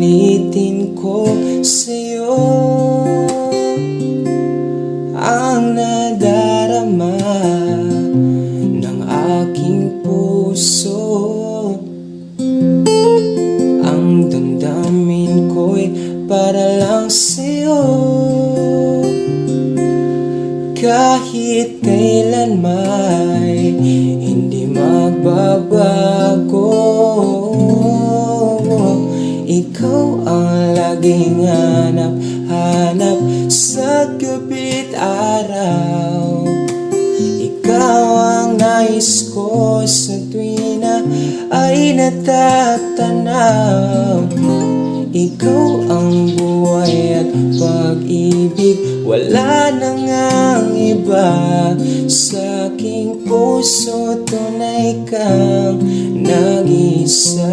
Uulitin ko sa'yo ang nadarama ng aking puso. Ang damdamin ko'y para lang sa'yo. Kahit kailan may hindi magbabago, ikaw ang laging hanap-hanap sa gabi't araw. Ikaw ang nais ko sa tuwing na ay natatanaw. Ikaw ang buhay at pag-ibig, wala na ngang iba. Sa aking puso tunay kang nag-isa.